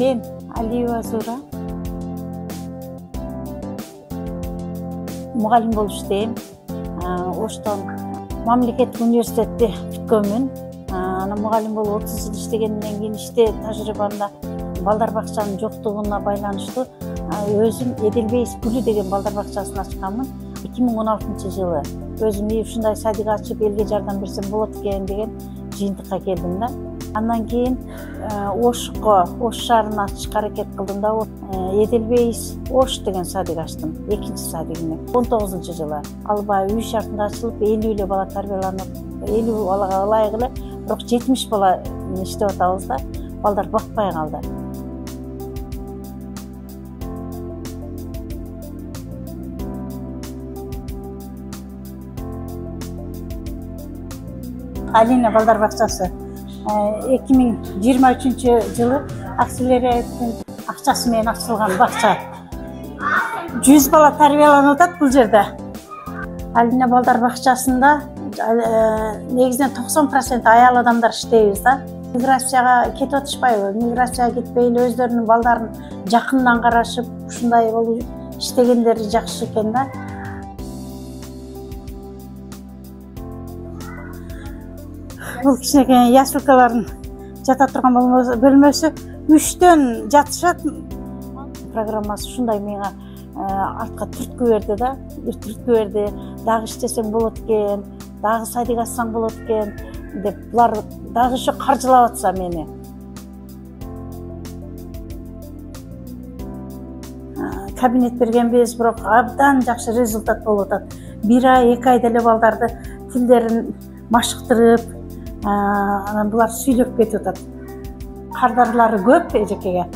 Мен Алиева Зура. Мугалим болуп иштейм. Оштон мамлекеттик университетти бүткөнмүн. Ана мугалим болуп 30 жыл иштегенден кийин иште тажрыйбамда балдар бакчанын жоктугуна байланыштуу өзүм Эделбейс Гүлү деген балдар бакчасын ачканмын 2016-жылы. Өзүм ушундай садик ачып элге жардам берсем болот экен деген жыйынтыкка келдим да. Андан кийин Ошко, Ош шаарына ачышка аракет кылдым да. Эделбейс Ош деген садик ачтым. Экинчи садигиме 19-жылы. Ал баягы үй шартында ачылып 50 эле бала тарбияланып, 50 балага ылайык эле, бирок 70 бала иштеп атабыз да. Балдар бакпай калды. Алина балдар бакчасы 2023-жылы акселераттын акчасы менен ачылган бакча. 100 бала тарбияланып атат бул жерде. Алина балдар бакчасында негизинен 90% аял адамдар иштейбиз да. Миграцияга кетип атышпайбы? Миграцияга кетпей эле өздөрүнүн балдарын жакындан карашып, ушундай болуп иштегендери жакшы экен да. Бул кичинекей ясылкалардын жата турган бөлмөсү 3төн жатышат. Программасы ушундай мага артка түрткү берди да. Түрткү берди. Дагы иштесең болот экен, дагы садик ачсаң болот экен деп булар дагы ошо каржылап атса мени. Кабинет бергенбиз, бирок абдан жакшы результат болуп атат. 1 ай, 2 айда эле балдарды тилдерин машыктырып, анан булар сүйлөп кетип атат. Кардарлары көп эжекеге.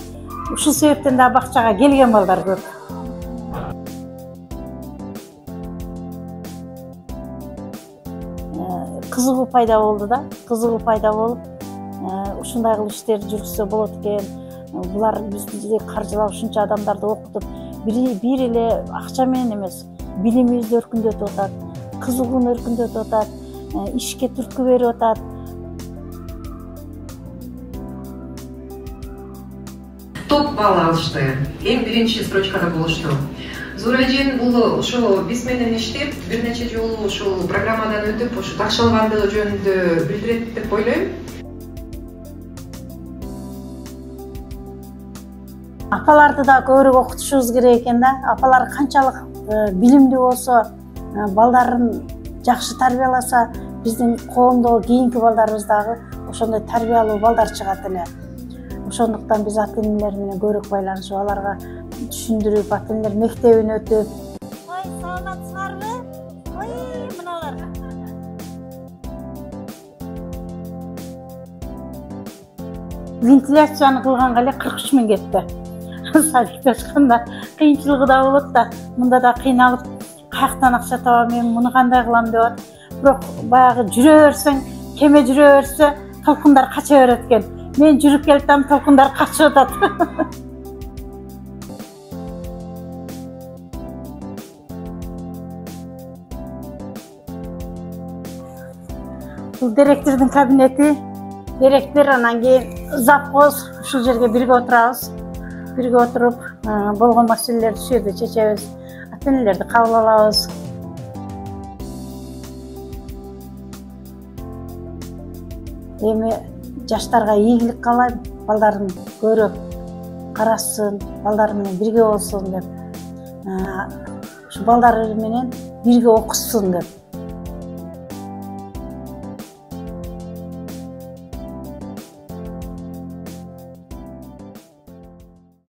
Ушул себептен да бакчага келген балдар көп. Кызыгуу пайда болду да. Кызыгуу пайда болуп, ушундай кылып иштерди жүргүзсө болот экен. Булар бизди каржылап ушунча адамдарды окутуп, бир эле акча менен эмес, билимибизди өркүндөтүп атат, кызыгууну өркүндөтүп атат, ишке түрткү берип атат. Топ балл алышты. Эң биринчи строчкада болушту. Зура эжен бул ошо биз менен иштеп, бир нече жолу ушул программадан өтүп, ошо такшалгандыгы жөнүндө билдирет деп ойлойм. Апаларды да көбүрөөк окутушубуз керек экен да. Апалар канчалык билимдүү болсо, балдарын жакшы тарбияласа, биздин коомдо кийинки балдарыбыз дагы ошондой тарбиялуу балдар чыгат эле. Ошондуктан биз ата-энелер менен көбүрөөк байланышып, аларга түшүндүрүп, ата-энелер мектебине өтүп. Ой, саламатсыздарбы? Ой, мыналар. Вентиляцияны кылганга эле 43 000 кетти. Садикте ачканда кыйынчылыгы да болот да, мында да кыйналып, каяктан акча табам, мен муну кандай кылам деп атат. Бирок баягы жүрө берсең, кеме жүрө берсе, толкундар кача берет экен. Мен жүрүп келатам, толкундар качып атат. Бул директордун кабинети. Директор анан кийин завхоз ушул жерге бирге отурабыз. Бирге отуруп, болгон маселелерди ушул жерде чечебиз. Ата-энелерди кабыл алабыз. Эми жаштарга ийгилик каалайм, балдарын көрүп карасын, балдар менен бирге болсун деп. Ушу балдар менен бирге окушсун деп.